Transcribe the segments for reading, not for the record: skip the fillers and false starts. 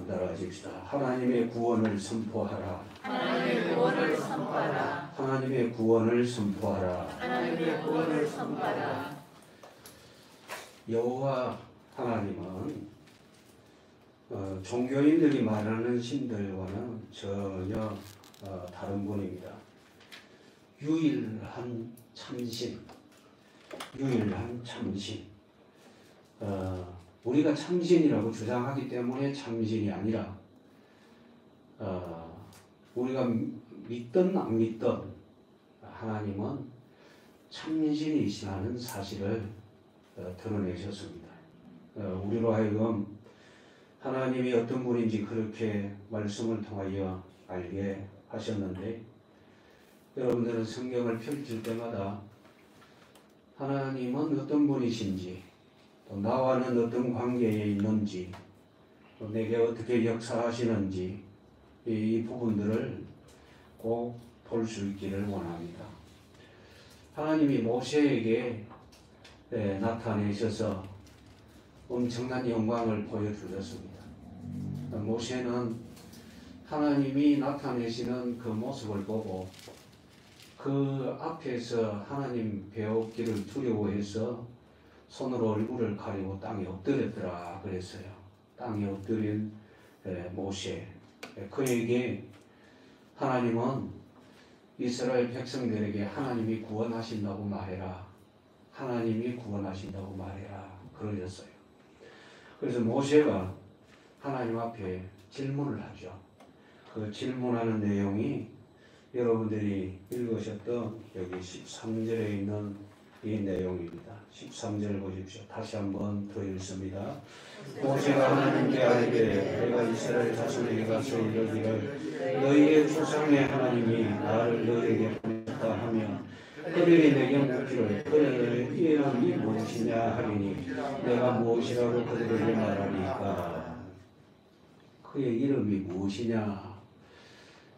한번 따라하십시다. 하나님의 구원을 선포하라. 하나님의 구원을 선포하라. 하나님의 구원을 선포하라. 하나님의 구원을 선포하라. 여호와 하나님은 종교인들이 말하는 신들과는 전혀 다른 분입니다. 유일한 참신, 유일한 참신. 우리가 참신이라고 주장하기 때문에 참신이 아니라 우리가 믿든 안 믿든 하나님은 참신이시라는 사실을 드러내셨습니다. 우리로 하여금 하나님이 어떤 분인지 그렇게 말씀을 통하여 알게 하셨는데, 여러분들은 성경을 펼칠 때마다 하나님은 어떤 분이신지, 또 나와는 어떤 관계에 있는지, 또 내게 어떻게 역사하시는지 이 부분들을 꼭 볼 수 있기를 원합니다. 하나님이 모세에게 나타내셔서 엄청난 영광을 보여주셨습니다. 모세는 하나님이 나타내시는 그 모습을 보고 그 앞에서 하나님 배웠기를 두려워해서 손으로 얼굴을 가리고 땅에 엎드렸더라 그랬어요. 땅에 엎드린 모세, 그에게 하나님은 이스라엘 백성들에게 하나님이 구원하신다고 말해라, 하나님이 구원하신다고 말해라 그러셨어요. 그래서 모세가 하나님 앞에 질문을 하죠. 그 질문하는 내용이 여러분들이 읽으셨던 여기 13절에 있는 이 내용입니다. 13절 보십시오. 다시 한번 더 읽습니다. 모세가 하나님께 아뢰되 내가 이스라엘 자손에게 가서 이르기를 너희의 조상의 하나님이 나를 너희에게 보냈다 하며 그들이 내게 묻기를 그의 이름이 무엇이냐 하리니 내가 무엇이라고 그들에게 말하리까. 그의 이름이 무엇이냐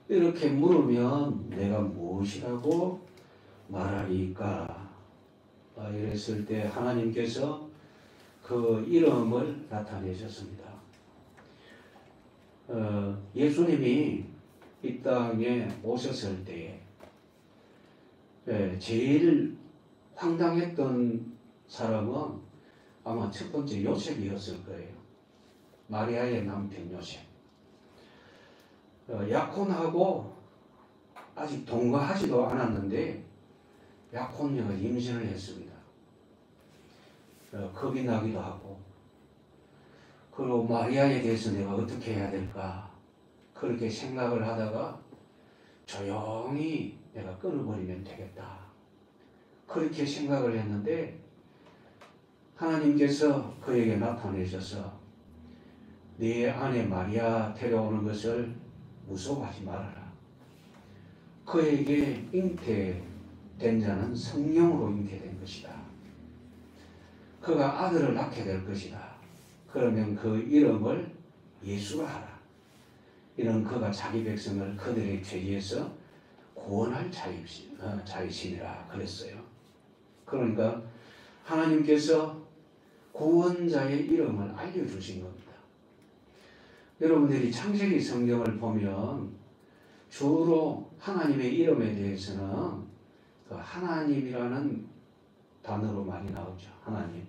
이렇게 물으면 내가 무엇이라고 말하리까. 이랬을 때 하나님께서 그 이름을 나타내셨습니다. 예수님이 이 땅에 오셨을 때에 제일 황당했던 사람은 아마 첫 번째 요셉이었을 거예요. 마리아의 남편 요셉. 약혼하고 아직 동거하지도 않았는데 약혼녀가 임신을 했습니다. 겁이 나기도 하고, 그리고 마리아에 대해서 내가 어떻게 해야 될까 그렇게 생각을 하다가 조용히 내가 끊어버리면 되겠다 그렇게 생각을 했는데, 하나님께서 그에게 나타내셔서 네 아내 마리아 데려오는 것을 무서워하지 말아라. 그에게 잉태된 자는 성령으로 잉태된 것이다. 그가 아들을 낳게 될 것이다. 그러면 그 이름을 예수라 하라. 이는 그가 자기 백성을 그들의 죄에서 구원할 자이시니라 그랬어요. 그러니까 하나님께서 구원자의 이름을 알려주신 겁니다. 여러분들이 창세기 성경을 보면 주로 하나님의 이름에 대해서는 그 하나님이라는 단어로 많이 나오죠. 하나님.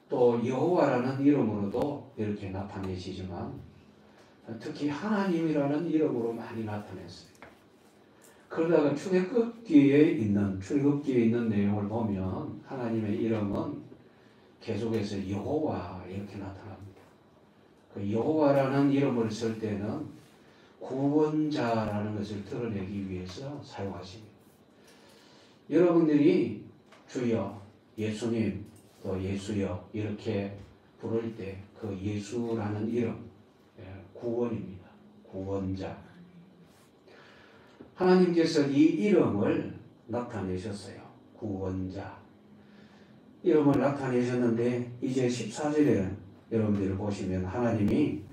또 여호와라는 이름으로도 이렇게 나타내시지만 특히 하나님이라는 이름으로 많이 나타냈어요. 그러다가 출애굽기에 있는 내용을 보면 하나님의 이름은 계속해서 여호와 이렇게 나타납니다. 그 여호와라는 이름을 쓸 때는 구원자라는 것을 드러내기 위해서 사용하십니다. 여러분들이 주여, 예수님, 또 예수여 이렇게 부를 때 그 예수라는 이름, 구원입니다. 구원자. 하나님께서 이 이름을 나타내셨어요. 구원자. 이름을 나타내셨는데 이제 14절에 여러분들을 보시면 하나님이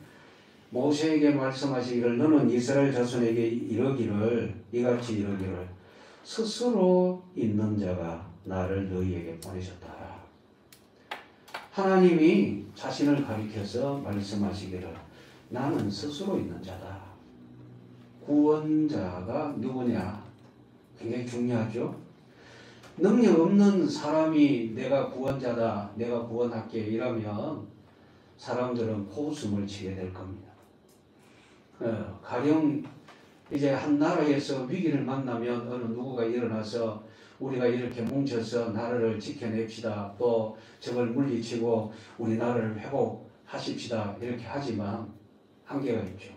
모세에게 말씀하시기를 너는 이스라엘 자손에게 이같이 이르기를 스스로 있는 자가 나를 너희에게 보내셨다. 하나님이 자신을 가리켜서 말씀하시기를 나는 스스로 있는 자다. 구원자가 누구냐? 굉장히 중요하죠. 능력 없는 사람이 내가 구원자다, 내가 구원할게 이러면 사람들은 코웃음을 치게 될 겁니다. 가령 이제 한 나라에서 위기를 만나면 어느 누구가 일어나서 우리가 이렇게 뭉쳐서 나라를 지켜냅시다, 또 적을 물리치고 우리 나라를 회복하십시다 이렇게 하지만 한계가 있죠.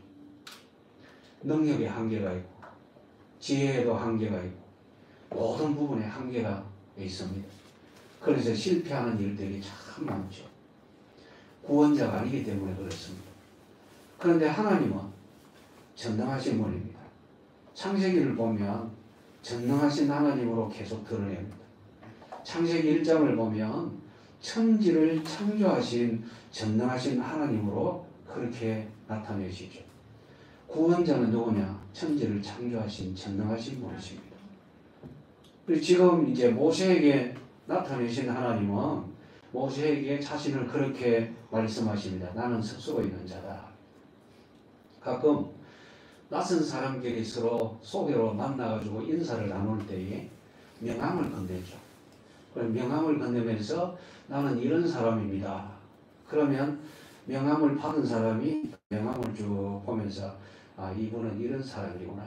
능력에 한계가 있고 지혜에도 한계가 있고 모든 부분에 한계가 있습니다. 그래서 실패하는 일들이 참 많죠. 구원자가 아니기 때문에 그렇습니다. 그런데 하나님은 전능하신 분입니다. 창세기를 보면 전능하신 하나님으로 계속 드러냅니다. 창세기 1장을 보면 천지를 창조하신 전능하신 하나님으로 그렇게 나타내시죠. 구원자는 누구냐? 천지를 창조하신 전능하신 분이십니다. 그리고 지금 이제 모세에게 나타내신 하나님은 모세에게 자신을 그렇게 말씀하십니다. 나는 스스로 있는 자다. 가끔 낯선 사람끼리 서로 소개로 만나가지고 인사를 나눌 때에 명함을 건네죠. 명함을 건네면서 나는 이런 사람입니다. 그러면 명함을 받은 사람이 명함을 쭉 보면서 아, 이분은 이런 사람이구나.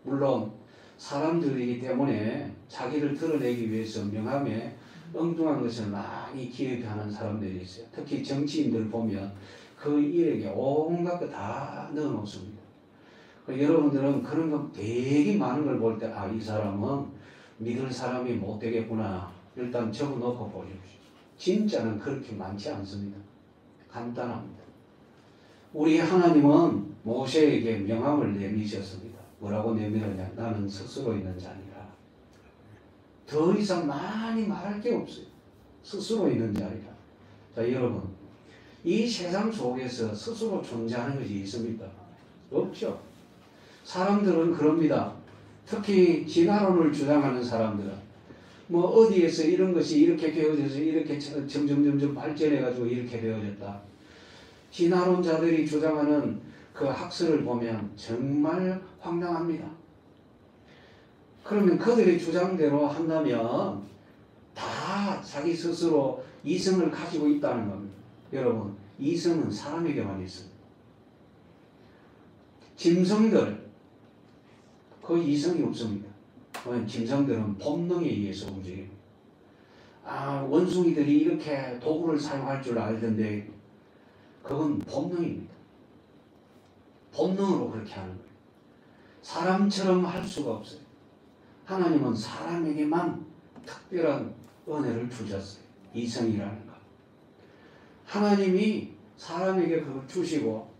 물론 사람들이기 때문에 자기를 드러내기 위해서 명함에 엉뚱한 것을 많이 기획하는 사람들이 있어요. 특히 정치인들 보면 그 일에게 온갖 거 다 넣어놓습니다. 여러분들은 그런 거 되게 많은 걸 볼 때 아, 이 사람은 믿을 사람이 못 되겠구나. 일단 적어놓고 보십시오. 진짜는 그렇게 많지 않습니다. 간단합니다. 우리 하나님은 모세에게 명함을 내미셨습니다. 뭐라고 내밀었냐? 나는 스스로 있는 자니라. 더 이상 많이 말할 게 없어요. 스스로 있는 자니라. 자, 여러분, 이 세상 속에서 스스로 존재하는 것이 있습니까? 없죠. 사람들은 그럽니다. 특히 진화론을 주장하는 사람들은 뭐 어디에서 이런 것이 이렇게 되어져서 이렇게 점점 발전해가지고 이렇게 되어졌다. 진화론자들이 주장하는 그 학설을 보면 정말 황당합니다. 그러면 그들의 주장대로 한다면 다 자기 스스로 이성을 가지고 있다는 겁니다. 여러분, 이성은 사람에게만 있습니다. 짐승들, 그 이성이 없습니다. 짐승들은 본능에 의해서 움직입니다. 아, 원숭이들이 이렇게 도구를 사용할 줄 알던데 그건 본능입니다. 본능으로 그렇게 하는 거예요. 사람처럼 할 수가 없어요. 하나님은 사람에게만 특별한 은혜를 주셨어요. 이성이라는 것. 하나님이 사람에게 그걸 주시고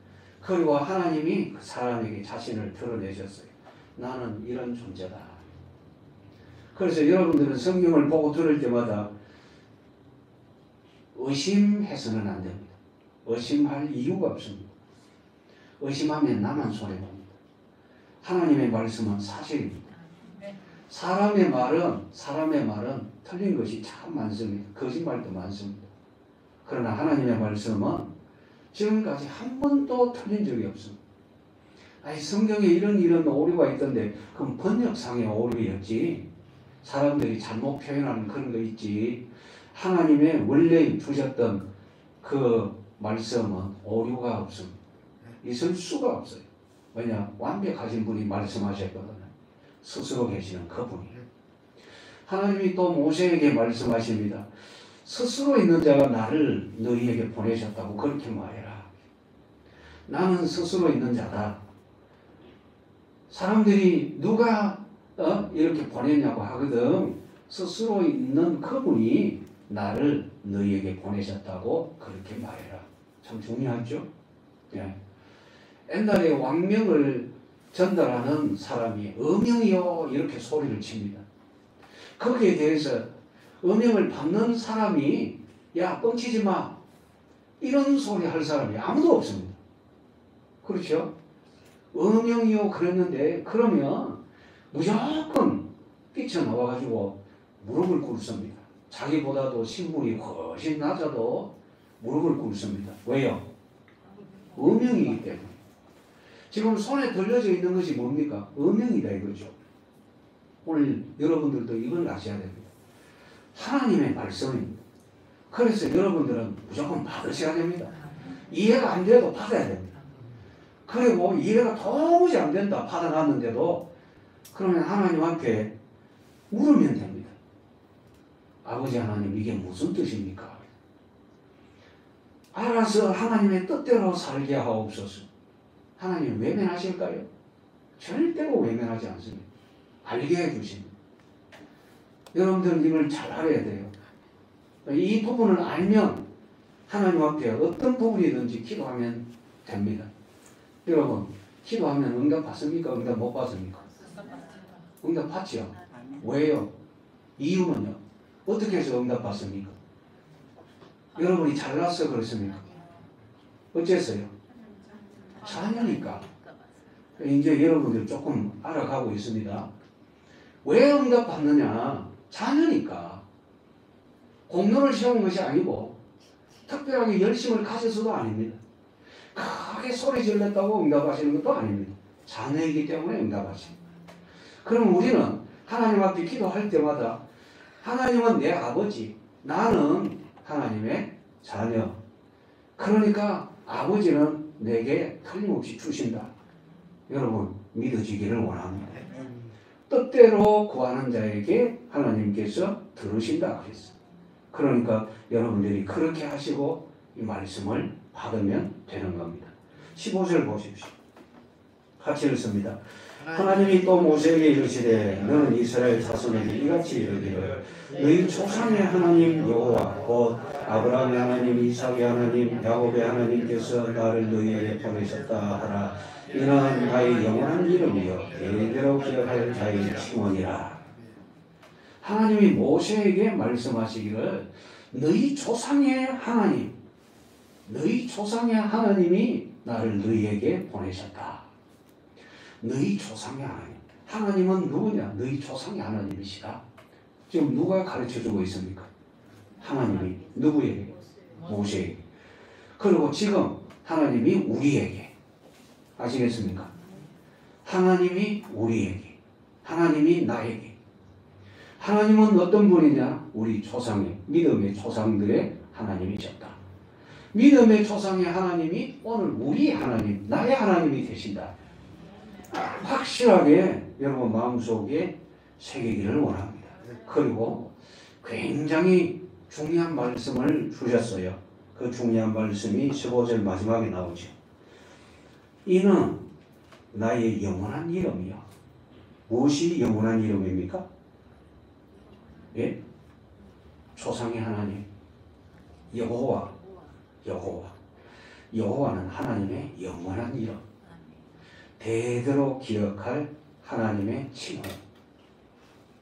그리고 하나님이 그 사람에게 자신을 드러내셨어요. 나는 이런 존재다. 그래서 여러분들은 성경을 보고 들을 때마다 의심해서는 안 됩니다. 의심할 이유가 없습니다. 의심하면 나만 손해봅니다. 하나님의 말씀은 사실입니다. 사람의 말은 틀린 것이 참 많습니다. 거짓말도 많습니다. 그러나 하나님의 말씀은 지금까지 한 번도 틀린 적이 없습니다. 아니, 성경에 이런 오류가 있던데 그럼 번역상의 오류였지. 사람들이 잘못 표현하는 그런 거 있지. 하나님의 원래 주셨던 그 말씀은 오류가 없습니다. 있을 수가 없어요. 왜냐? 완벽하신 분이 말씀하셨거든요. 스스로 계시는 그분이. 하나님이 또 모세에게 말씀하십니다. 스스로 있는 자가 나를 너희에게 보내셨다고 그렇게 말해라. 나는 스스로 있는 자다. 사람들이 누가 이렇게 보냈냐고 하거든. 스스로 있는 그분이 나를 너희에게 보내셨다고 그렇게 말해라. 참 중요하죠? 예. 옛날에 왕명을 전달하는 사람이 어명이요 이렇게 소리를 칩니다. 거기에 대해서 어명을 받는 사람이 야 뻥치지 마 이런 소리 할 사람이 아무도 없습니다. 그렇죠? 어명이요 그랬는데 그러면 무조건 뛰쳐나와가지고 무릎을 꿇습니다. 자기보다도 신분이 훨씬 낮아도 무릎을 꿇습니다. 왜요? 어명이기 때문에. 지금 손에 들려져 있는 것이 뭡니까? 어명이다 이거죠. 오늘 여러분들도 이걸 아셔야 됩니다. 하나님의 말씀입니다. 그래서 여러분들은 무조건 받으셔야 됩니다. 이해가 안 돼도 받아야 됩니다. 그리고 이해가 도무지 안 된다 받아놨는데도 그러면 하나님한테 물으면 됩니다. 아버지 하나님 이게 무슨 뜻입니까? 알아서 하나님의 뜻대로 살게 하옵소서. 하나님 외면하실까요? 절대로 외면하지 않습니다. 알게 해주십니다. 여러분들은 이걸 잘 알아야 돼요. 이 부분을 알면 하나님 앞에 어떤 부분이든지 기도하면 됩니다. 여러분 기도하면 응답 받습니까? 응답 못 받습니까? 응답 받지요. 왜요? 이유는요? 어떻게 해서 응답 받습니까? 여러분이 잘나서 그렇습니까? 어째서요? 자녀니까. 이제 여러분들 조금 알아가고 있습니다. 왜 응답 받느냐? 자녀니까. 공로를 세운 것이 아니고 특별하게 열심을 가져서도 아닙니다. 크게 소리 질렀다고 응답하시는 것도 아닙니다. 자녀이기 때문에 응답하십니다. 그럼 우리는 하나님 앞에 기도할 때마다 하나님은 내 아버지, 나는 하나님의 자녀. 그러니까 아버지는 내게 틀림없이 주신다. 여러분 믿어지기를 원합니다. 뜻대로 구하는 자에게 하나님께서 들으신다 그랬어요. 그러니까 여러분들이 그렇게 하시고 이 말씀을 받으면 되는 겁니다. 15절 보십시오. 같이 읽습니다. 하나님이 또 모세에게 이르시되 너는 이스라엘 자손에게 이같이 이르기를 너희 조상의 하나님 여호와 곧 아브라함의 하나님 이삭의 하나님 야곱의 하나님께서 나를 너희에게 보내셨다 하라. 이는 나의 영원한 이름이요 대대로 기억할 자의 칭원이라. 하나님이 모세에게 말씀하시기를 너희 조상의 하나님, 너희 조상의 하나님이 나를 너희에게 보내셨다. 너희 조상의 하나님. 하나님은 누구냐? 너희 조상의 하나님이시다. 지금 누가 가르쳐주고 있습니까? 하나님이 누구에게? 모세에게. 그리고 지금 하나님이 우리에게. 아시겠습니까? 하나님이 우리에게. 하나님이 나에게. 하나님은 어떤 분이냐? 우리 조상의, 믿음의 조상들의 하나님이셨다. 믿음의 조상의 하나님이 오늘 우리 하나님, 나의 하나님이 되신다. 확실하게 여러분 마음속에 새기기를 원합니다. 그리고 굉장히 중요한 말씀을 주셨어요. 그 중요한 말씀이 15절 마지막에 나오죠. 이는 나의 영원한 이름이요. 무엇이 영원한 이름입니까? 예? 조상의 하나님 여호와. 여호와는 하나님의 영원한 이름. 대대로 기억할 하나님의 칭호.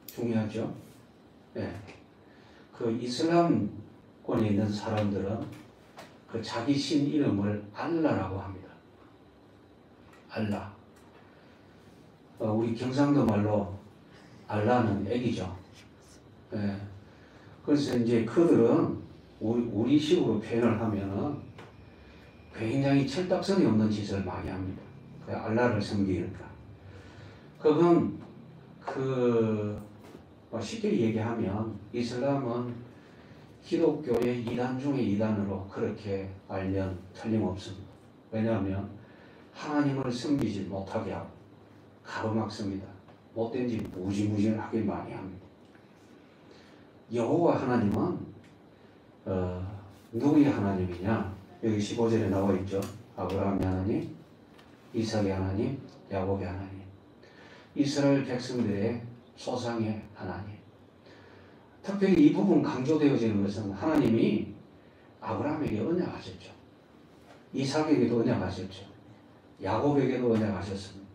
중요하죠? 예. 그 이슬람권에 있는 사람들은 그 자기 신 이름을 알라라고 합니다. 알라. 우리 경상도 말로 알라는 애기죠. 예. 그래서 이제 그들은 우리 식으로 표현을 하면은 굉장히 철딱선이 없는 짓을 많이 합니다. 알라를 섬기니까. 그건 쉽게 얘기하면 이슬람은 기독교의 이단 중에 이단으로 그렇게 알면 틀림없습니다. 왜냐하면 하나님을 섬기지 못하게 하고 가로막습니다. 못된 짓 무지무지하게 많이 합니다. 여호와 하나님은 누구의 하나님이냐? 여기 15절에 나와 있죠. 아브라함의 하나님, 이삭의 하나님, 야곱의 하나님. 이스라엘 백성들의 조상의 하나님. 특별히 이 부분 강조되어지는 것은 하나님이 아브라함에게 언약하셨죠. 이삭에게도 언약하셨죠. 야곱에게도 언약하셨습니다.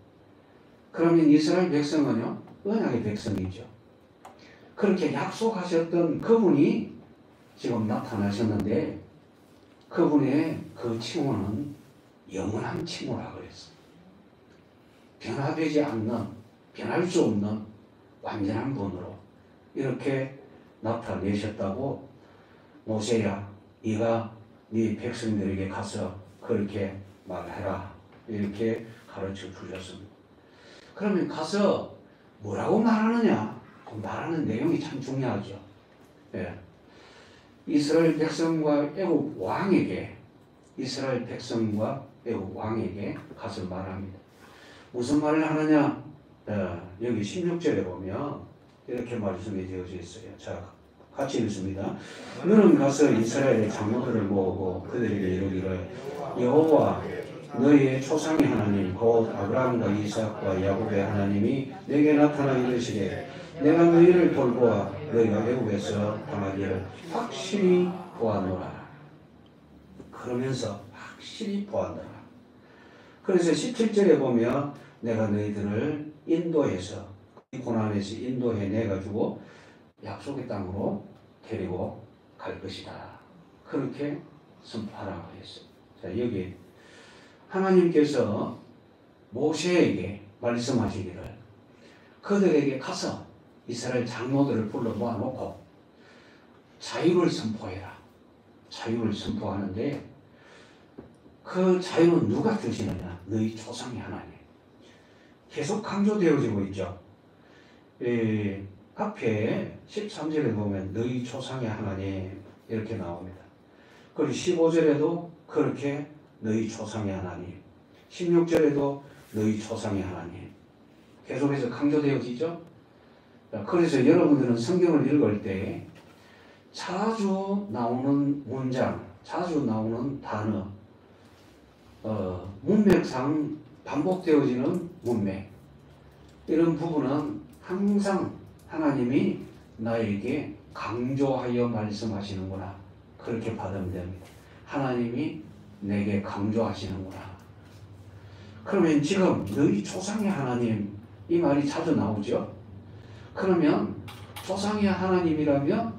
그러면 이스라엘 백성은요, 언약의 백성이죠. 그렇게 약속하셨던 그분이 지금 나타나셨는데 그분의 그 칭호는 영원한 칭호라 그랬어요. 변화되지 않는, 변할 수 없는 완전한 분으로 이렇게 나타내셨다고 모세야, 네가 네 백성들에게 가서 그렇게 말해라. 이렇게 가르쳐 주셨습니다. 그러면 가서 뭐라고 말하느냐? 그 말하는 내용이 참 중요하죠. 예. 이스라엘 백성과 애굽 왕에게 가서 말합니다. 무슨 말을 하느냐? 여기 16절에 보면 이렇게 말씀이 되어져 있어요. 자, 같이 읽습니다. 너는 가서 이스라엘의 장로들을 모으고 그들에게 이르기를 여호와 너희의 조상의 하나님 곧 아브라함과 이삭과 야곱의 하나님이 내게 나타나 이르시되 내가 너희를 돌보아 너희가 애굽에서 당하기를 확실히 보았노라. 그러면서 확실히 보았노라. 그래서 17절에 보면 내가 너희들을 인도해서 고난에서 인도해 내가지고 약속의 땅으로 데리고 갈 것이다. 그렇게 선포하라고 했어요. 자, 여기 하나님께서 모세에게 말씀하시기를 그들에게 가서 이스라엘 장로들을 불러 모아놓고 자유를 선포해라. 자유를 선포하는데 그 자유는 누가 주시느냐? 너희 조상의 하나님. 계속 강조되어지고 있죠. 앞에 13절에 보면 너희 조상의 하나님 이렇게 나옵니다. 그리고 15절에도 그렇게 너희 조상의 하나님, 16절에도 너희 조상의 하나님 계속해서 강조되어지죠. 그래서 여러분들은 성경을 읽을 때 자주 나오는 문장, 자주 나오는 단어, 문맥상 반복되어지는 문맥, 이런 부분은 항상 하나님이 나에게 강조하여 말씀하시는구나. 그렇게 받으면 됩니다. 하나님이 내게 강조하시는구나. 그러면 지금 너희 조상의 하나님 이 말이 자주 나오죠. 그러면 조상의 하나님이라면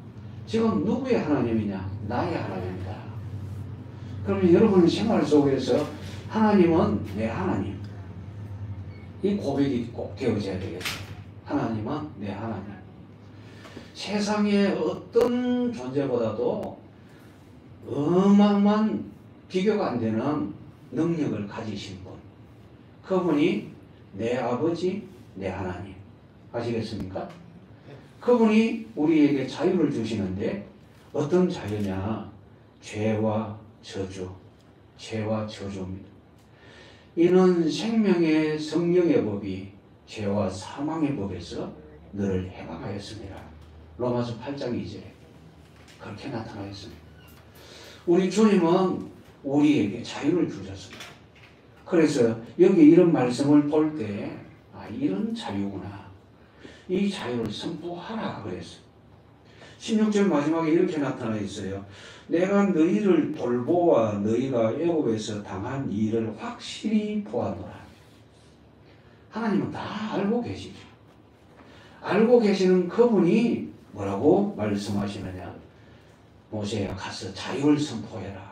지금 누구의 하나님이냐? 나의 하나님이다. 그러면 여러분 생활 속에서 하나님은 내 하나님, 이 고백이 꼭 되어져야 되겠어요. 하나님은 내 하나님. 세상의 어떤 존재보다도 어마어마한 비교가 안 되는 능력을 가지신 분, 그분이 내 아버지, 내 하나님. 아시겠습니까? 그분이 우리에게 자유를 주시는데 어떤 자유냐? 죄와 저주, 죄와 저주입니다. 이는 생명의 성령의 법이 죄와 사망의 법에서 너를 해방하였습니다. 로마서 8장 2절에 그렇게 나타나 있습니다. 우리 주님은 우리에게 자유를 주셨습니다. 그래서 여기 이런 말씀을 볼 때 이런 자유구나. 이 자유를 선포하라 그랬어요. 16절 마지막에 이렇게 나타나 있어요. 내가 너희를 돌보아 너희가 애굽에서 당한 일을 확실히 보았노라. 하나님은 다 알고 계시죠. 알고 계시는 그분이 뭐라고 말씀하시느냐? 모세야 가서 자유를 선포해라.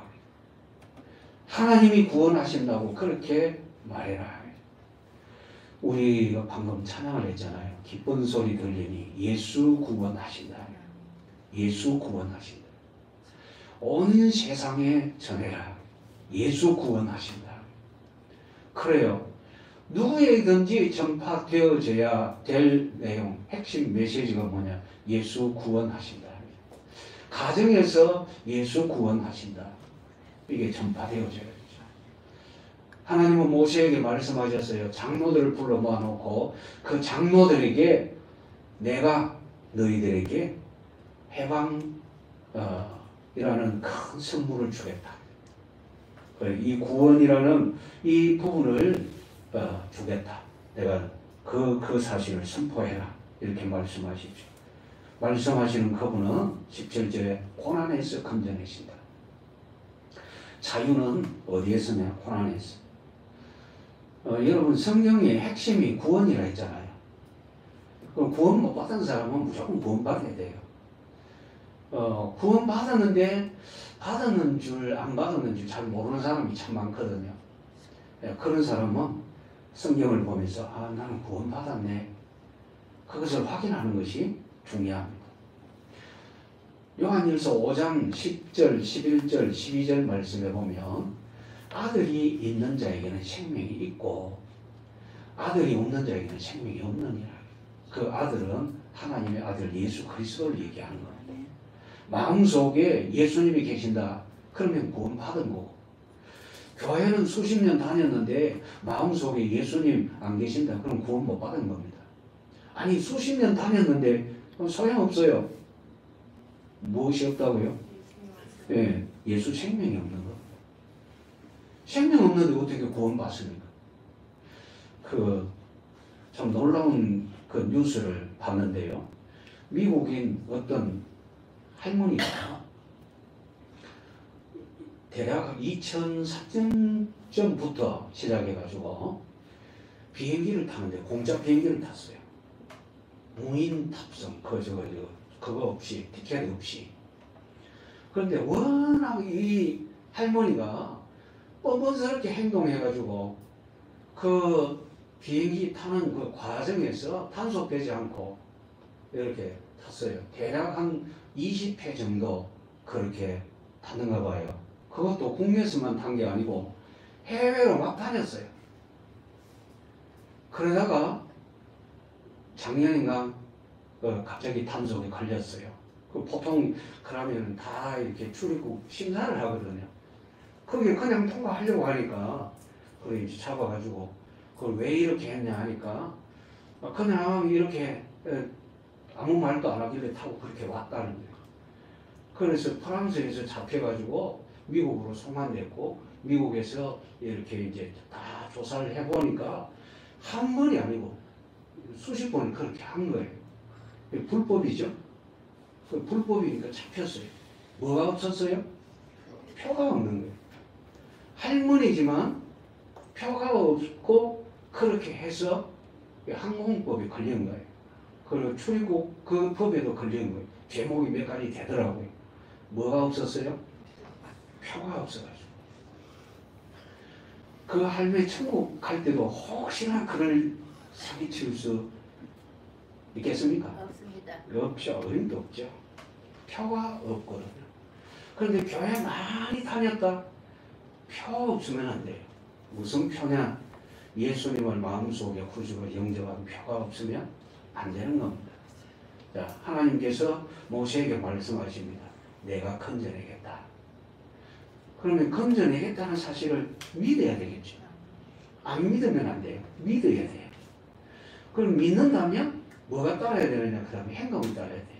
하나님이 구원하신다고 그렇게 말해라. 우리가 방금 찬양을 했잖아요. 기쁜 소리 들리니 예수 구원하신다. 예수 구원하신다. 온 세상에 전해라. 예수 구원하신다. 그래요. 누구에게든지 전파되어져야 될 내용, 핵심 메시지가 뭐냐? 예수 구원하신다. 가정에서 예수 구원하신다. 이게 전파되어져야 하나님은 모세에게 말씀하셨어요. 장로들을 불러 모아놓고 그 장로들에게 내가 너희들에게 해방이라는 큰 선물을 주겠다. 이 구원이라는 이 부분을 주겠다. 내가 그 사실을 선포해라. 이렇게 말씀하시죠. 말씀하시는 그분은 17절에 고난에서 건져내신다. 자유는 어디에서냐? 고난에서. 여러분 성경의 핵심이 구원이라 했잖아요. 그럼 구원 못 받은 사람은 무조건 구원 받아야 돼요. 구원 받았는데 받았는 줄 안 받았는 줄 잘 모르는 사람이 참 많거든요. 그런 사람은 성경을 보면서 나는 구원 받았네. 그것을 확인하는 것이 중요합니다. 요한일서 5장 10절, 11절, 12절 말씀에 보면 아들이 있는 자에게는 생명이 있고 아들이 없는 자에게는 생명이 없느니라. 그 아들은 하나님의 아들 예수 그리스도를 얘기하는 겁니다. 마음속에 예수님이 계신다. 그러면 구원받은 거고. 교회는 수십 년 다녔는데 마음속에 예수님 안 계신다. 그럼 구원 못 받은 겁니다. 아니 수십 년 다녔는데 소용없어요. 무엇이 없다고요? 예, 예수 생명이 없는 겁니다. 생명 없는데 어떻게 구원받습니까? 참 놀라운 그 뉴스를 봤는데요. 미국인 어떤 할머니가 대략 2004년쯤부터 시작해가지고 비행기를 타는데 공짜 비행기를 탔어요. 무인 탑승, 그거 없이, 티켓 없이. 그런데 워낙 이 할머니가 뻔뻔스럽게 행동해가지고 그 비행기 타는 그 과정에서 단속되지 않고 이렇게 탔어요. 대략 한 20회 정도 그렇게 탔는가 봐요. 그것도 국내에서만 탄 게 아니고 해외로 막 다녔어요. 그러다가 작년인가 갑자기 단속에 걸렸어요. 보통 그러면 다 이렇게 출입국 심사를 하거든요. 그게 그냥 통과하려고 하니까 그걸 이제 잡아가지고 그걸 왜 이렇게 했냐 하니까 그냥 이렇게 아무 말도 안 하길래 타고 그렇게 왔다는 거예요. 그래서 프랑스에서 잡혀가지고 미국으로 송환됐고 미국에서 이렇게 이제 다 조사를 해보니까 한 번이 아니고 수십 번 그렇게 한 거예요. 불법이죠. 그 불법이니까 잡혔어요. 뭐가 없었어요? 표가 없는 거예요. 할머니지만 표가 없고 그렇게 해서 항공법에 걸린 거예요. 그리고 출입국 그 법에도 걸린 거예요. 제목이 몇 가지 되더라고요. 뭐가 없었어요? 표가 없어가지고. 그 할머니 천국 갈 때도 혹시나 그를 사기칠 수 있겠습니까? 없습니다. 없죠. 어림도 없죠. 표가 없거든요. 그런데 교회 많이 다녔다. 표 없으면 안 돼요. 무슨 표냐? 예수님을 마음속에 구주로 영접한 표가 없으면 안 되는 겁니다. 자, 하나님께서 모세에게 말씀하십니다. 내가 건져내겠다. 그러면 건져내겠다는 사실을 믿어야 되겠죠. 안 믿으면 안 돼요. 믿어야 돼요. 그럼 믿는다면 뭐가 따라야 되느냐? 그 다음에 행동이 따라야 돼요.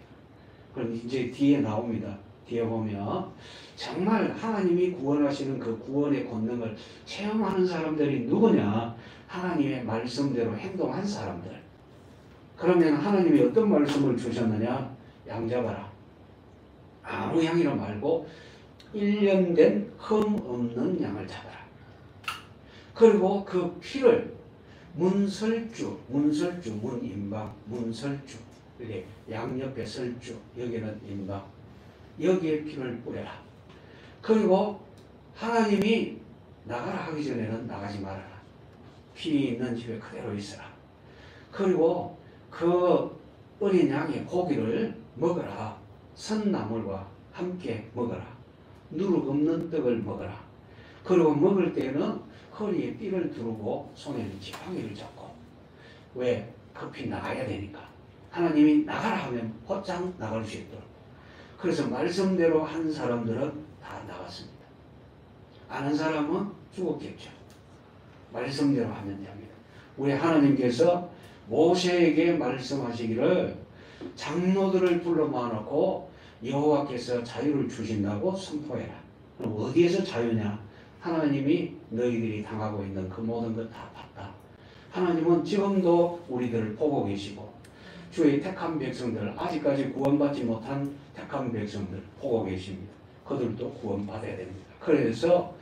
그럼 이제 뒤에 나옵니다. 뒤에 보면 정말 하나님이 구원하시는 그 구원의 권능을 체험하는 사람들이 누구냐? 하나님의 말씀대로 행동한 사람들. 그러면 하나님이 어떤 말씀을 주셨느냐? 양 잡아라. 아무 양이라 말고 1년 된 흠 없는 양을 잡아라. 그리고 그 피를 문설주, 문임방, 문설주. 이게 양옆에 설주, 여기는 임방. 여기에 피를 뿌려라. 그리고 하나님이 나가라 하기 전에는 나가지 말아라. 피 있는 집에 그대로 있어라. 그리고 그 어린 양의 고기를 먹어라. 선나물과 함께 먹어라. 누룩 없는 떡을 먹어라. 그리고 먹을 때는 허리에 띠를 두르고 손에는 지팡이를 잡고. 왜? 급히 나가야 되니까. 하나님이 나가라 하면 곧장 나갈 수 있도록. 그래서 말씀대로 한 사람들은 다 나갔습니다. 안 한 사람은 죽었겠죠. 말씀대로 하면 됩니다. 우리 하나님께서 모세에게 말씀하시기를 장로들을 불러 모아놓고 여호와께서 자유를 주신다고 선포해라. 그럼 어디에서 자유냐? 하나님이 너희들이 당하고 있는 그 모든 것 다 봤다. 하나님은 지금도 우리들을 보고 계시고 주의 택한 백성들, 아직까지 구원받지 못한 택한 백성들 보고 계십니다. 그들도 구원받아야 됩니다. 그래서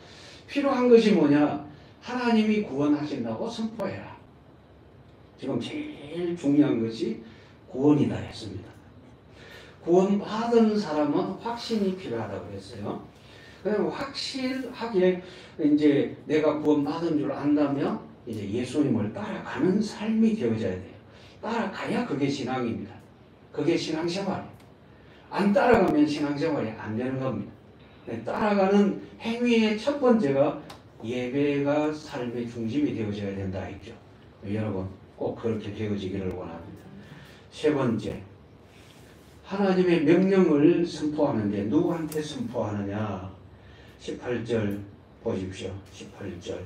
필요한 것이 뭐냐? 하나님이 구원하신다고 선포해라. 지금 제일 중요한 것이 구원이다 했습니다. 구원받은 사람은 확신이 필요하다고 했어요. 그럼 확실하게 이제 내가 구원받은 줄 안다면 이제 예수님을 따라가는 삶이 되어져야 돼요. 따라가야 그게 신앙입니다. 그게 신앙생활. 안 따라가면 신앙생활이 안 되는 겁니다. 따라가는 행위의 첫 번째가 예배가 삶의 중심이 되어져야 된다 했죠. 여러분 꼭 그렇게 되어지기를 원합니다. 세 번째, 하나님의 명령을 선포하는데 누구한테 선포하느냐? 18절 보십시오. 18절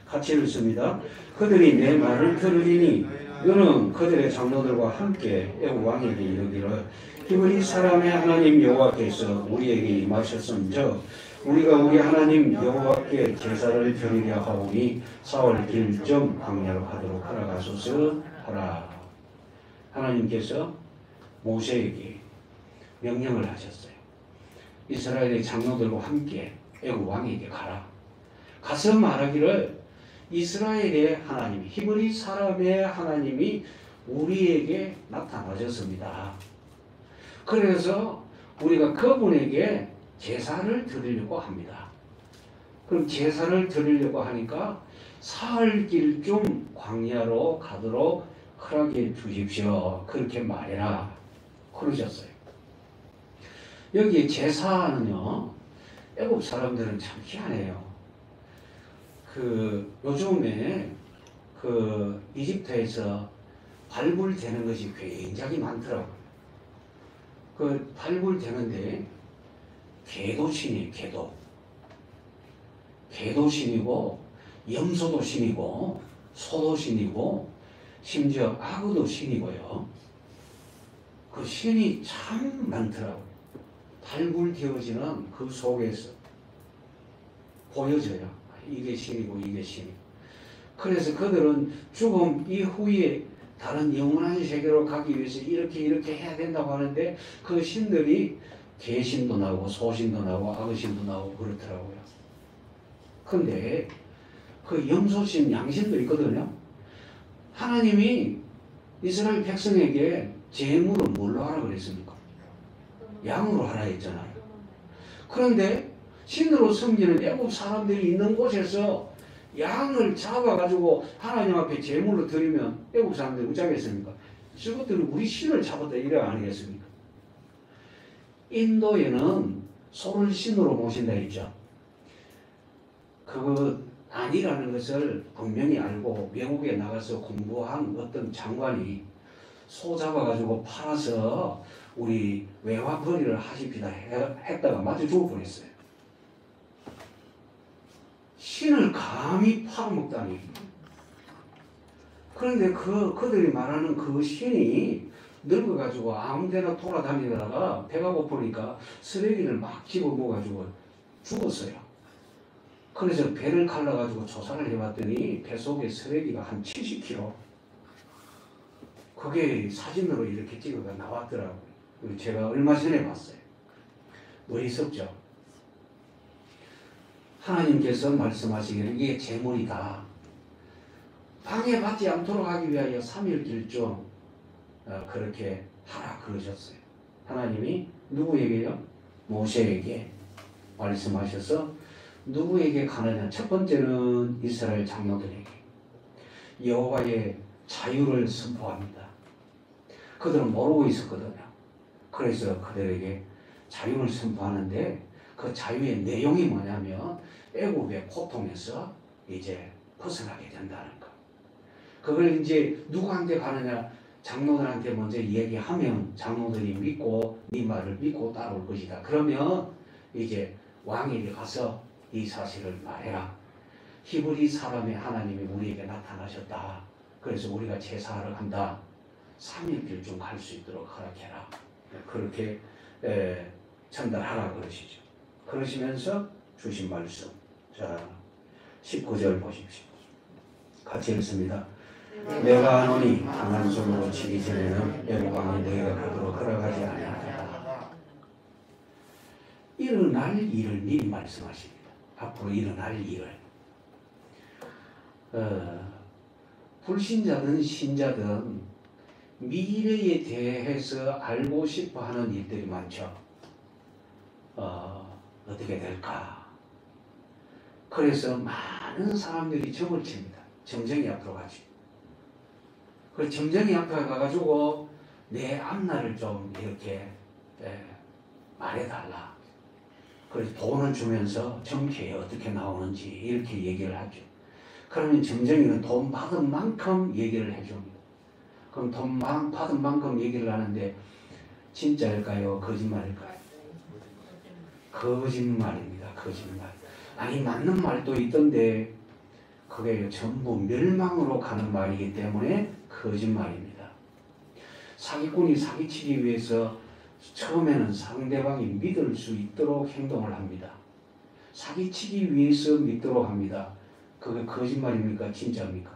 같이 읽습니다. 그들이 내 말을 들으리니 너는 그들의 장로들과 함께 애국 왕에게 이르기를 히브리 사람의 하나님 여호와께서 우리에게 임하셨은즉 우리가 우리 하나님 여호와께 제사를 드리려 하오니 사흘 길좀 광야로 가도록 하라가소서 하라. 하나님께서 모세에게 명령을 하셨어요. 이스라엘의 장로들과 함께 애국 왕에게 가라. 가서 말하기를 이스라엘의 하나님, 히브리 사람의 하나님이 우리에게 나타나셨습니다. 그래서 우리가 그분에게 제사를 드리려고 합니다. 그럼 제사를 드리려고 하니까 사흘 길좀 광야로 가도록 허락해 주십시오. 그렇게 말해라. 그러셨어요. 여기 제사는요, 애국 사람들은 참 희한해요. 요즘에 이집트에서 발굴되는 것이 굉장히 많더라고요. 발굴되는데 개도신이에요. 개도신이고 염소도 신이고 소도 신이고 심지어 악어도 신이고요. 그 신이 참 많더라고요. 발굴되어지는 그 속에서 보여져요. 이게 신이고 이게 신이고. 그래서 그들은 죽음 이후에 다른 영원한 세계로 가기 위해서 이렇게 해야 된다고 하는데 그 신들이 개신도 나오고 소신도 나오고 악어신도 나오고 그렇더라고요. 근데 그 염소신, 양신도 있거든요. 하나님이 이스라엘 백성에게 제물을 뭘로 하라 그랬습니까? 양으로 하라 했잖아요. 그런데 신으로 섬기는 애국 사람들이 있는 곳에서 양을 잡아가지고 하나님 앞에 제물로 드리면 애국 사람들이 어쩌겠습니까? 저것들은 우리 신을 잡았다 이래 아니겠습니까? 인도에는 소를 신으로 모신다 했죠. 그거 아니라는 것을 분명히 알고 외국에 나가서 공부한 어떤 장관이 소 잡아가지고 팔아서 우리 외화벌이를 하십시다 했다가 맞아 죽을 뻔했어요. 신을 감히 팔아먹다니. 그런데 그들이 말하는 그 신이 늙어가지고 아무데나 돌아다니다가 배가 고프니까 쓰레기를 막 집어먹어가지고 죽었어요. 그래서 배를 갈라가지고 조사를 해봤더니 배 속에 쓰레기가 한 70kg. 그게 사진으로 이렇게 찍어가 나왔더라고요. 제가 얼마 전에 봤어요. 어리석죠? 하나님께서 말씀하시기를 이게 제물이다. 방해받지 않도록 하기 위하여 3일 길좀 그렇게 하라 그러셨어요. 하나님이 누구에게요? 모세에게 말씀하셔서 누구에게 가느냐? 첫 번째는 이스라엘 장로들에게 여호와의 자유를 선포합니다. 그들은 모르고 있었거든요. 그래서 그들에게 자유를 선포하는데 그 자유의 내용이 뭐냐면 애국의 고통에서 이제 벗어나게 된다는 거. 그걸 이제 누구한테 가느냐? 장로들한테 먼저 얘기하면 장로들이 믿고 네 말을 믿고 따라올 것이다. 그러면 이제 왕에게 가서 이 사실을 말해라. 히브리 사람의 하나님이 우리에게 나타나셨다. 그래서 우리가 제사하러 간다. 3일 길좀 갈 수 있도록 허락해라. 그렇게 전달하라 그러시죠. 그러시면서 주신 말씀. 자, 19절 보십시오. 같이 읽습니다. 내가 하노니 강한 손으로 치기 전에는 애국왕이 너희가 가도록 허락하지 아니하겠다. 일어날 일을 미리 말씀하십니다. 앞으로 일어날 일을. 불신자든 신자든 미래에 대해서 알고 싶어 하는 일들이 많죠. 어떻게 될까? 그래서 많은 사람들이 점을 칩니다. 점쟁이 앞으로 가지. 그 점쟁이 앞에 가가지고 내 앞날을 좀 이렇게 말해달라. 그래서 돈을 주면서 정체에 어떻게 나오는지 이렇게 얘기를 하죠. 그러면 점쟁이는 돈 받은 만큼 얘기를 해줍니다. 그럼 돈 받은 만큼 얘기를 하는데 진짜일까요? 거짓말일까요? 거짓말입니다. 거짓말. 아니 맞는 말도 있던데 그게 전부 멸망으로 가는 말이기 때문에 거짓말입니다. 사기꾼이 사기치기 위해서 처음에는 상대방이 믿을 수 있도록 행동을 합니다. 사기치기 위해서 믿도록 합니다. 그게 거짓말입니까? 진짜입니까?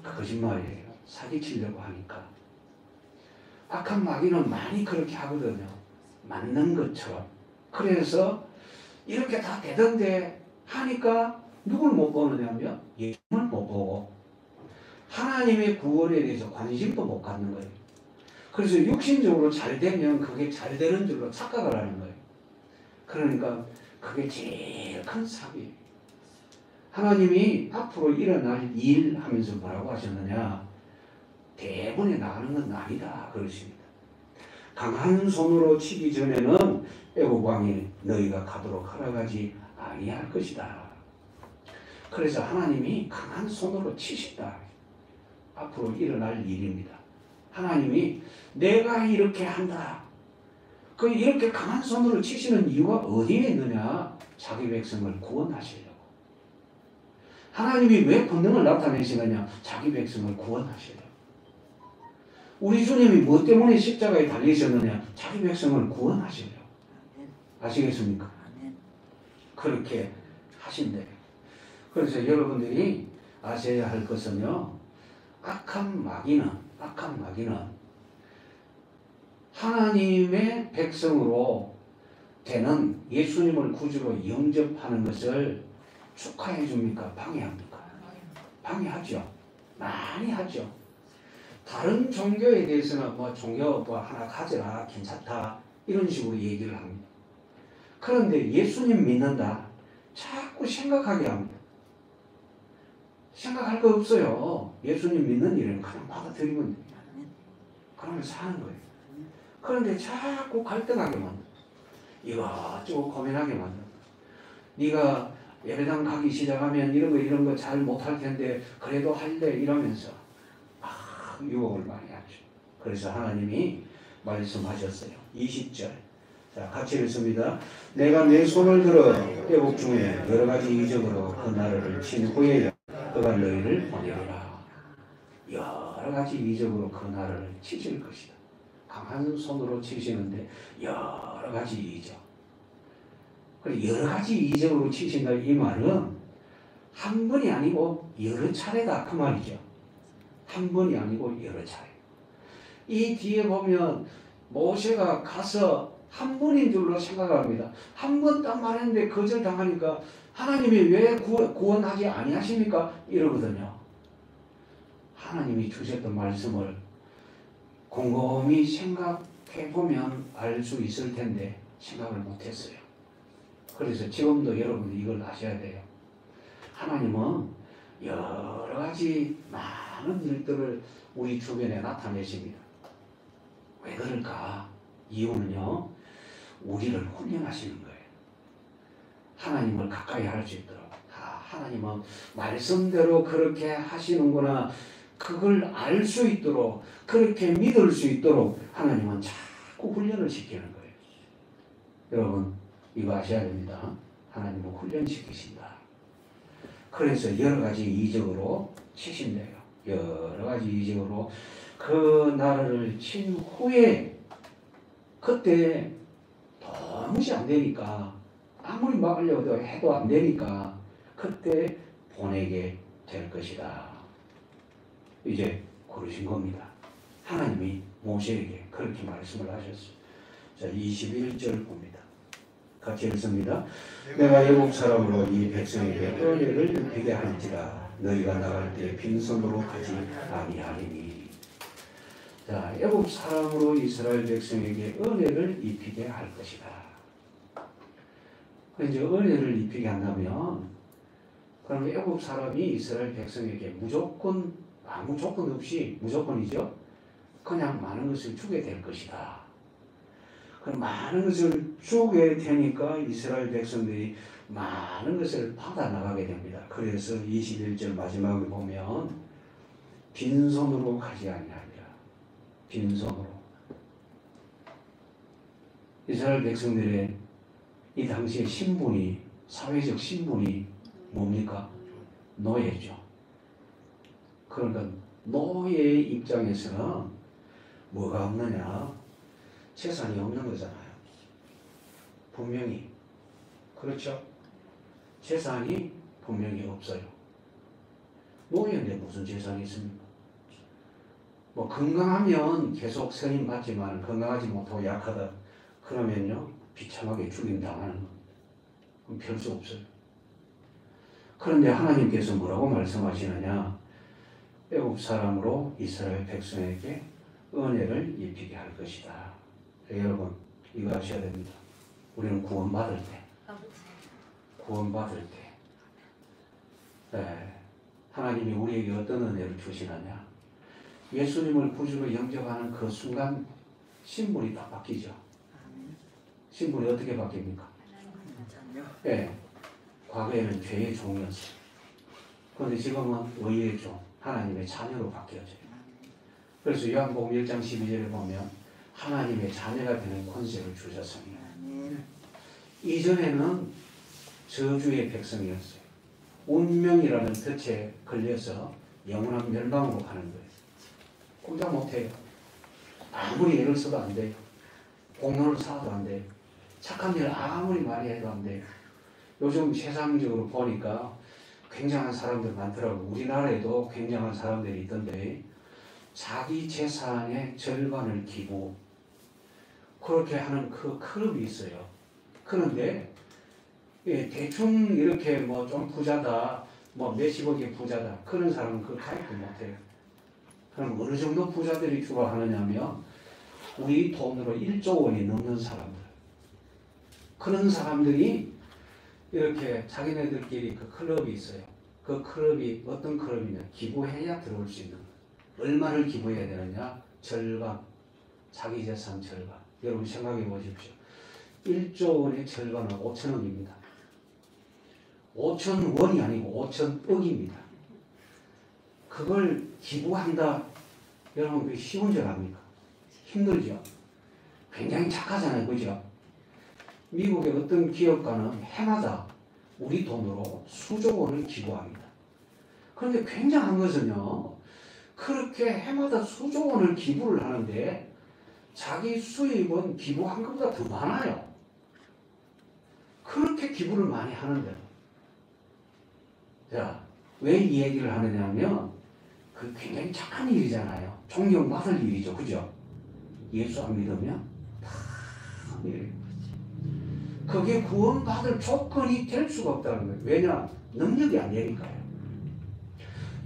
거짓말이에요. 사기치려고 하니까. 악한 마귀는 많이 그렇게 하거든요. 맞는 것처럼. 그래서 이렇게 다 되던데 하니까 누굴 못 보느냐면 예수님을 못 보고 하나님의 구원에 대해서 관심도 못 갖는 거예요. 그래서 육신적으로 잘 되면 그게 잘 되는 줄로 착각을 하는 거예요. 그러니까 그게 제일 큰 사기예요. 하나님이 앞으로 일어날 일 하면서 뭐라고 하셨느냐? 대본에 나가는 건 아니다 그러십니다. 강한 손으로 치기 전에는 애국 왕이 너희가 가도록 허락하지 아니할 것이다. 그래서 하나님이 강한 손으로 치신다. 앞으로 일어날 일입니다. 하나님이 내가 이렇게 한다. 그 이렇게 강한 손으로 치시는 이유가 어디에 있느냐? 자기 백성을 구원하시려고. 하나님이 왜 권능을 나타내시느냐? 자기 백성을 구원하시려고. 우리 주님이 뭐 때문에 십자가에 달리셨느냐? 자기 백성을 구원하시려고. 아시겠습니까? 그렇게 하신대요. 그래서 여러분들이 아셔야 할 것은요. 악한 마귀는 하나님의 백성으로 되는 예수님을 구주로 영접하는 것을 축하해 줍니까? 방해합니까? 방해하죠. 많이 하죠. 다른 종교에 대해서는 뭐 종교 뭐 하나 가져라 괜찮다 이런 식으로 얘기를 합니다. 그런데 예수님 믿는다 자꾸 생각하게 합니다. 생각할 거 없어요. 예수님 믿는 일은 그냥 받아들이면 됩니다. 그러면 사는 거예요. 그런데 자꾸 갈등하게 만들어. 이것저것 고민하게 만들어. 네가 예배당 가기 시작하면 이런 거 잘 못할 텐데 그래도 할래 이러면서 유혹을 많이 하죠. 그래서 하나님이 말씀하셨어요. 20절. 자, 같이 읽습니다. 내가 내 손을 들어 애국 중에 여러 가지 이적으로 그 나라를 친 후에 그가 너희를 보내리라. 여러 가지 이적으로 그 나라를 치실 것이다. 강한 손으로 치시는데 여러 가지 이적. 여러 가지 이적으로 치신다 이 말은 한 번이 아니고 여러 차례다 그 말이죠. 한 번이 아니고 여러 차례. 이 뒤에 보면 모세가 가서 한 번인 줄로 생각합니다. 한 번 딱 말했는데 거절당하니까 하나님이 왜 구원하지 아니하십니까? 이러거든요. 하나님이 주셨던 말씀을 곰곰이 생각해보면 알 수 있을 텐데 생각을 못했어요. 그래서 지금도 여러분이 이걸 아셔야 돼요. 하나님은 여러 가지 많은 일들을 우리 주변에 나타내십니다. 왜 그럴까? 이유는요. 우리를 훈련하시는 거예요. 하나님을 가까이 할 수 있도록. 하나님은 말씀대로 그렇게 하시는구나. 그걸 알 수 있도록 그렇게 믿을 수 있도록 하나님은 자꾸 훈련을 시키는 거예요. 여러분 이거 아셔야 됩니다. 하나님은 훈련시키신다. 그래서 여러 가지 이적으로 치신대요. 여러 가지 이적으로 그 나라를 친 후에 그때 도무지 안 되니까 아무리 막으려고 해도 안 되니까 그때 보내게 될 것이다. 이제 고르신 겁니다. 하나님이 모세에게 그렇게 말씀을 하셨어요. 자, 21절 봅니다. 같이 읽습니다. 내가 애국 사람으로 이 백성에게 은혜를 입히게 할지라 너희가 나갈 때 빈손으로 가지 아니하리니. 자, 애국 사람으로 이스라엘 백성에게 은혜를 입히게 할 것이다. 이제 은혜를 입히게 한다면 그럼 애국 사람이 이스라엘 백성에게 무조건 아무 조건 없이 무조건이죠. 그냥 많은 것을 주게 될 것이다. 그 많은 것을 주게 되니까 이스라엘 백성들이 많은 것을 받아 나가게 됩니다. 그래서 21절 마지막에 보면 빈손으로 가지 아니하리라. 빈손으로. 이스라엘 백성들의 이 당시의 신분이, 사회적 신분이 뭡니까? 노예죠. 그러니까 노예의 입장에서는 뭐가 없느냐? 재산이 없는 거잖아요. 분명히. 그렇죠? 재산이 분명히 없어요. 노예인데 무슨 재산이 있습니까? 뭐 건강하면 계속 선임 받지만 건강하지 못하고 약하다. 그러면요 비참하게 죽임당하는 겁니다. 그럼 별 수 없어요. 그런데 하나님께서 뭐라고 말씀하시느냐? 애굽 사람으로 이스라엘 백성에게 은혜를 입히게 할 것이다. 여러분 이거 아셔야 됩니다. 우리는 구원받을 때 하나님이 우리에게 어떤 은혜를 주시느냐? 예수님을 구주로 영접하는 그 순간 신분이 딱 바뀌죠. 신분이 어떻게 바뀝니까? 과거에는 죄의 종이었어요. 그런데 지금은 의의 종, 하나님의 자녀로 바뀌어져요. 그래서 요한복음 1장 12절에 보면 하나님의 자녀가 되는 권세를 주셨습니다. 이전에는 저주의 백성이었어요. 운명이라는 덫에 걸려서 영원한 멸망으로 가는 거예요. 꼼짝 못해요. 아무리 애를 써도 안 돼요. 공로를 쌓아도 안 돼요. 착한 일을 아무리 많이 해도 안 돼요. 요즘 세상적으로 보니까 굉장한 사람들 많더라고요. 우리나라에도 굉장한 사람들이 있던데 자기 재산의 절반을 기부, 그렇게 하는 그 클럽이 있어요. 그런데 대충 이렇게 뭐 좀 부자다, 뭐 몇십억의 부자다, 그런 사람은 그걸 가입도 못해요. 그럼 어느 정도 부자들이 좋아하느냐면 우리 돈으로 1조 원이 넘는 사람들, 그런 사람들이 이렇게 자기네들끼리 그 클럽이 있어요. 그 클럽이 어떤 클럽이냐? 기부해야 들어올 수 있는 거예요. 얼마를 기부해야 되느냐? 절반, 자기 재산 절반. 여러분 생각해 보십시오. 1조 원의 절반은 5천억입니다. 5천 원이 아니고 5천억입니다. 그걸 기부한다. 여러분 그게 쉬운 줄 압니까? 힘들죠. 굉장히 착하잖아요. 그죠? 미국의 어떤 기업가는 해마다 우리 돈으로 수조 원을 기부합니다. 그런데 굉장한 것은요, 그렇게 해마다 수조 원을 기부를 하는데 자기 수입은 기부한 것보다 더 많아요. 그렇게 기부를 많이 하는데, 자, 왜 이 얘기를 하느냐면 그 굉장히 착한 일이잖아요. 존경받을 일이죠. 그죠? 예수 안 믿으면 다 일이에요. 그게 구원받을 조건이 될 수가 없다는 거예요. 왜냐? 능력이 안 되니까요.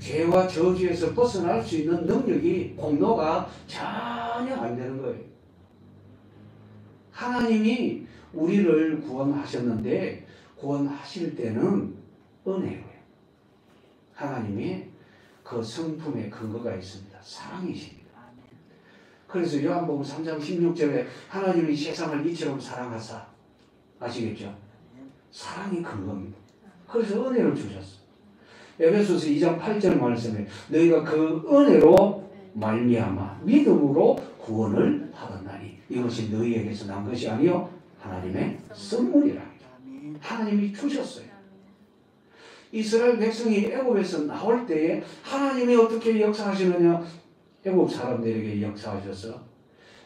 죄와 저주에서 벗어날 수 있는 능력이, 공로가 전혀 안 되는 거예요. 하나님이 우리를 구원하셨는데 구원하실 때는 은혜예요. 하나님이 그 성품의 근거가 있습니다. 사랑이십니다. 그래서 요한복음 3장 16절에 하나님이 세상을 이처럼 사랑하사, 아시겠죠? 사랑이 근거입니다. 그래서 은혜를 주셨어요. 에베소서 2장 8절 말씀에 너희가 그 은혜로 말미암아 믿음으로 구원을 받았나니 이것이 너희에게서 난 것이 아니요 하나님의 선물이라. 하나님이 주셨어요. 이스라엘 백성이 애굽에서 나올 때에 하나님이 어떻게 역사하시느냐? 애굽 사람들에게 역사하셔서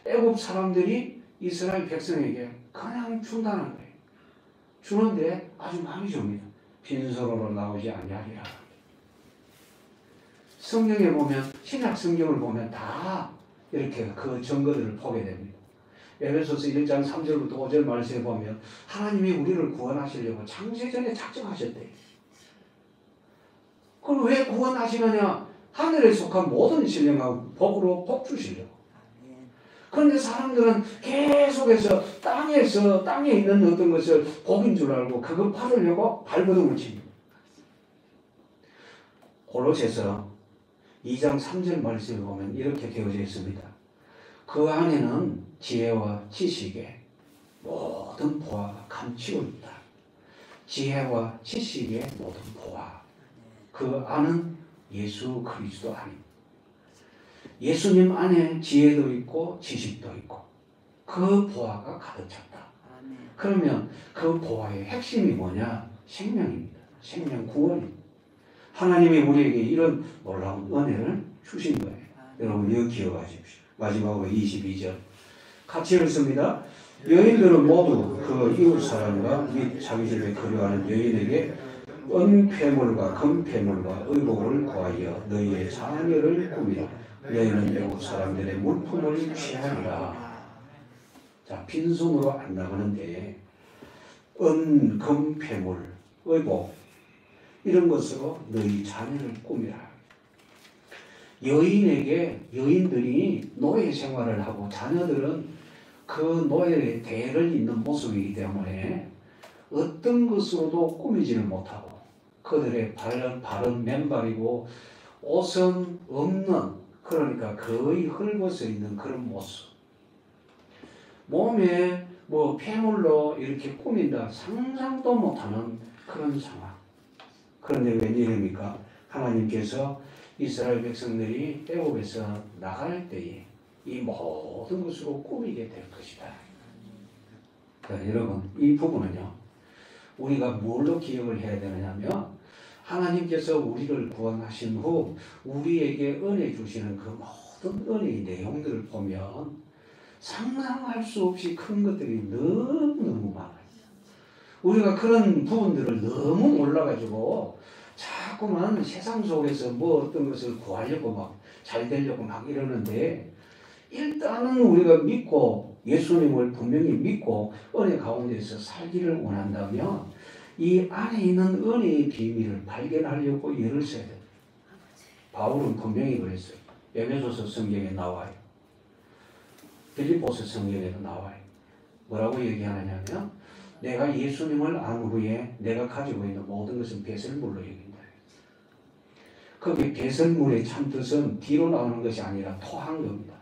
애굽 사람들이 이스라엘 백성에게 그냥 준다는 거예요. 주는데 아주 많이 줍니다. 빈손으로 나오지 아니하리라. 성경에 보면, 신약 성경을 보면 다 이렇게 그 증거들을 보게 됩니다. 에베소서 1장 3절부터 5절 말씀에 보면 하나님이 우리를 구원하시려고 창세전에 작정하셨대요. 그럼 왜 구원하시느냐? 하늘에 속한 모든 신령하고 복으로 복 주시려고. 그런데 사람들은 계속해서 땅에 있는 어떤 것을 복인 줄 알고 그거 받으려고 발버둥을 칩니다. 골로새서 2장 3절 말씀을 보면 이렇게 되어져 있습니다. 그 안에는 지혜와 지식의 모든 보화가 감추어 있다. 지혜와 지식의 모든 보화. 그 안은 예수 그리스도 안입니다. 예수님 안에 지혜도 있고 지식도 있고 그 보화가 가득 찼다. 그러면 그 보화의 핵심이 뭐냐? 생명입니다. 생명 구원입니다. 하나님이 우리에게 이런 놀라운 은혜를 주신 거예요. 여러분 이거 기억하십시오. 마지막으로 22절 같이 읽습니다. 여인들은 모두 그 이웃 사람과 및 자기 집에 거류하는 여인에게 은폐물과 금폐물과 의복을 구하여 너희의 자녀를 꾸미라. 너희는 외국 사람들의 물품을 취하리라. 자, 빈손으로 안 나가는데 은, 금, 폐물, 의복 이런 것으로 너희 자녀를 꾸미라. 여인들이 노예 생활을 하고 자녀들은 그 노예의 대를 잇는 모습이기 때문에 어떤 것으로도 꾸미지를 못하고 그들의 발은 맨발이고 옷은 없는, 그러니까 거의 헐벗어 있는 그런 모습. 몸에 뭐 폐물로 이렇게 꾸민다 상상도 못하는 그런 상황. 그런데 웬일입니까? 하나님께서 이스라엘 백성들이 애굽에서 나갈 때에 이 모든 것으로 꾸미게 될 것이다. 그러니까 여러분 이 부분은요 우리가 뭘로 기억을 해야 되느냐면 하나님께서 우리를 구원하신 후 우리에게 은혜 주시는 그 모든 은혜의 내용들을 보면 상상할 수 없이 큰 것들이 너무너무 많아요. 우리가 그런 부분들을 너무 몰라가지고 자꾸만 세상 속에서 뭐 어떤 것을 구하려고 막 잘 되려고 막 이러는데 일단은 우리가 믿고 예수님을 분명히 믿고 은혜 가운데서 살기를 원한다면 이 안에 있는 은혜의 비밀을 발견하려고 애를 써야 돼요. 바울은 분명히 그랬어요. 에베소서 성경에 나와요. 빌립보서 성경에도 나와요. 뭐라고 얘기하느냐면 내가 예수님을 안 후에 내가 가지고 있는 모든 것은 배설물로 여긴다. 거기 배설물의 참 뜻은 뒤로 나오는 것이 아니라 토한 겁니다.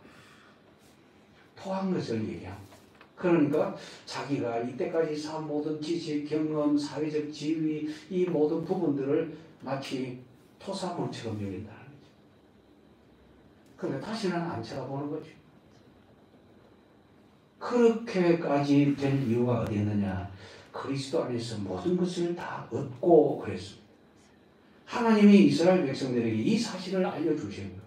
토한 것을 얘기합니다. 그러니까 자기가 이때까지 쌓은 모든 지식, 경험, 사회적 지위 이 모든 부분들을 마치 토사물처럼 여긴다는 거죠. 그러니까 다시는 안 쳐다보는 거죠. 그렇게까지 될 이유가 어디 있느냐? 그리스도 안에서 모든 것을 다 얻고 그랬습니다. 하나님이 이스라엘 백성들에게 이 사실을 알려주신 거예요.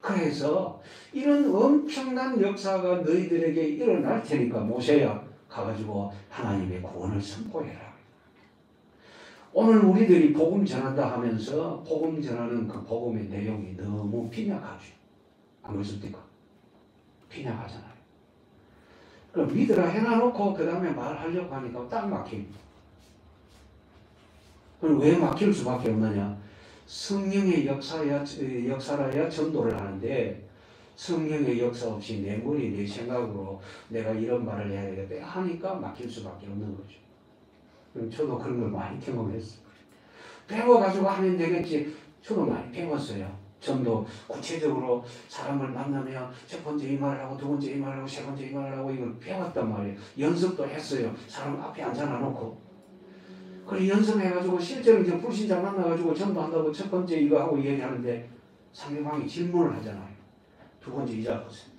그래서 이런 엄청난 역사가 너희들에게 일어날 테니까 모세야 가가지고 하나님의 구원을 선포해라. 오늘 우리들이 복음 전한다 하면서 복음 전하는 그 복음의 내용이 너무 빈약하죠. 안 그렇습니까? 빈약하잖아요. 그럼 믿으라 해놔놓고 그 다음에 말하려고 하니까 딱 막힙니다. 그럼 왜 막힐 수밖에 없느냐? 성령의 역사라야 전도를 하는데 성령의 역사 없이 내 머리 내 생각으로 내가 이런 말을 해야 되겠다 하니까 막힐 수밖에 없는 거죠. 그럼 저도 그런 걸 많이 경험했어요. 배워가지고 하면 되겠지. 저도 많이 배웠어요. 전도 구체적으로 사람을 만나면 첫 번째 이 말을 하고 두 번째 이 말을 하고 세 번째 이 말을 하고 이걸 배웠단 말이에요. 연습도 했어요. 사람 앞에 앉아놔놓고. 그리고 연습해가지고 실제로 이제 불신자 만나가지고 전도한다고 첫 번째 이거 하고 얘기하는데 상대방이 질문을 하잖아요. 두 번째 이자 보세요.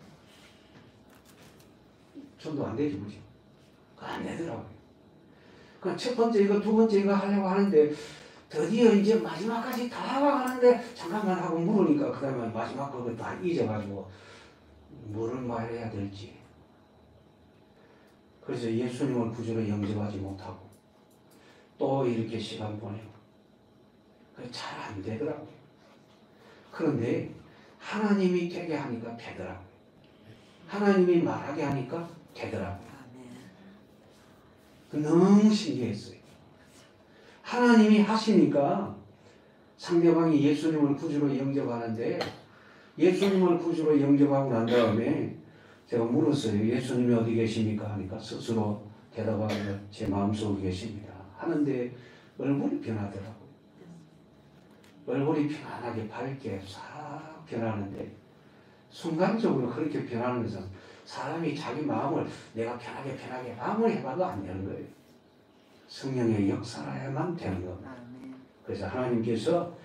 전도 안 되지 그죠? 안 되더라고요. 그러니까 첫 번째 이거 두 번째 이거 하려고 하는데 드디어 이제 마지막까지 다 와가는데 잠깐만 하고 물으니까 그 다음에 마지막 그거 다 잊어가지고 뭐를 말해야 될지. 그래서 예수님을 구주로 영접하지 못하고 또 이렇게 시간 보내고 잘 안 되더라고요. 그런데 하나님이 되게 하니까 되더라고요. 하나님이 말하게 하니까 되더라고요. 너무 신기했어요. 하나님이 하시니까 상대방이 예수님을 구주로 영접하는데 예수님을 구주로 영접하고 난 다음에 제가 물었어요. 예수님이 어디 계십니까? 하니까 스스로 대답하기를 제 마음속에 계십니다. 하는데 얼굴이 변하더라고요. 얼굴이 편안하게 밝게 싹 변하는데 순간적으로 그렇게 변하는 것은 사람이 자기 마음을 내가 편하게 아무리 해봐도 안 되는 거예요. 성령의 역사라야만 되는 겁니다. 그래서 하나님께서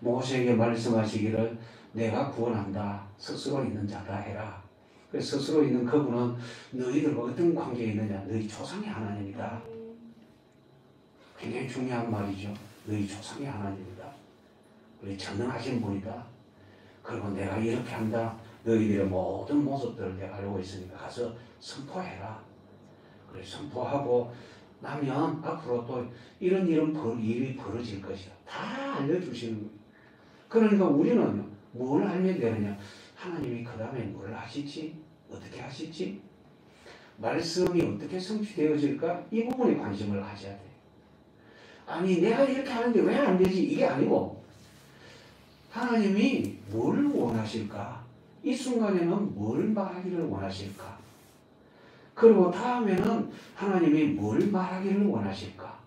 모세에게 말씀하시기를 내가 구원한다. 스스로 있는 자라 해라. 그래서 스스로 있는 그분은 너희들과 어떤 관계에 있느냐. 너희 조상의 하나님이다. 굉장히 중요한 말이죠. 너희 조상의 하나님이다. 우리 전능하신 분이다. 그리고 내가 이렇게 한다. 너희들의 모든 모습들을 내가 알고 있으니까 가서 선포해라. 그래 선포하고 나면 앞으로 또 이런 일이 벌어질 것이다. 다 알려주시는 거예요. 그러니까 우리는 뭘 알면 되느냐. 하나님이 그 다음에 뭘 하실지 어떻게 하실지 말씀이 어떻게 성취되어질까 이 부분에 관심을 가져야 돼요. 아니 내가 이렇게 하는데 왜 안 되지 이게 아니고 하나님이 뭘 원하실까 이 순간에는 뭘 말하기를 원하실까 그리고 다음에는 하나님이 뭘 말하기를 원하실까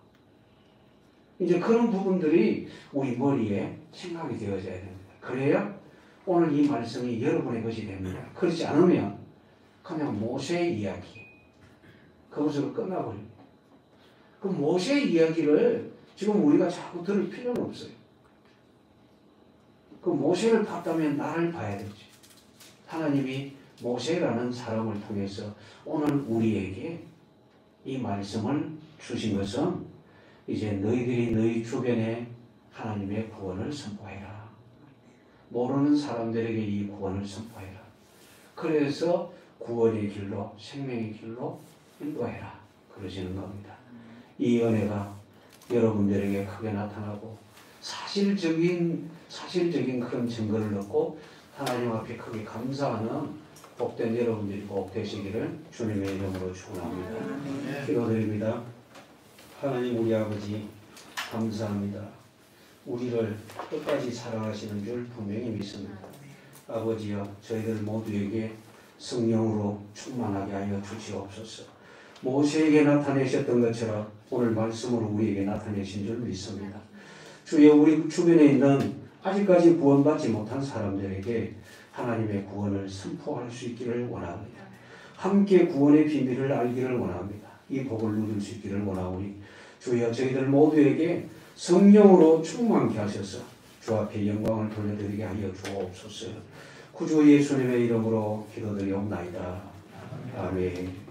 이제 그런 부분들이 우리 머리에 생각이 되어져야 됩니다. 그래야 오늘 이 말씀이 여러분의 것이 됩니다. 그렇지 않으면 그냥 모세의 이야기 그것으로 끝나버립니다. 그 모세의 이야기를 지금 우리가 자꾸 들을 필요는 없어요. 그 모세를 봤다면 나를 봐야 되죠. 하나님이 모세라는 사람을 통해서 오늘 우리에게 이 말씀을 주신 것은 이제 너희들이 너희 주변에 하나님의 구원을 선포해라. 모르는 사람들에게 이 구원을 선포해라. 그래서 구원의 길로 생명의 길로 인도해라. 그러시는 겁니다. 이 은혜가 여러분들에게 크게 나타나고 사실적인 그런 증거를 얻고 하나님 앞에 크게 감사하는 복된 여러분들이 꼭 되시기를 주님의 이름으로 축원합니다. 기도드립니다. 하나님 우리 아버지 감사합니다. 우리를 끝까지 사랑하시는 줄 분명히 믿습니다. 아버지여 저희들 모두에게 성령으로 충만하게 하여 주시옵소서. 모세에게 나타내셨던 것처럼 오늘 말씀으로 우리에게 나타내신 줄 믿습니다. 주여 우리 주변에 있는 아직까지 구원받지 못한 사람들에게 하나님의 구원을 선포할 수 있기를 원합니다. 함께 구원의 비밀을 알기를 원합니다. 이 복을 누릴 수 있기를 원하오니 주여 저희들 모두에게 성령으로 충만케 하셔서 주 앞에 영광을 돌려드리게 하여 주옵소서. 구주 예수님의 이름으로 기도드리옵나이다. 아멘.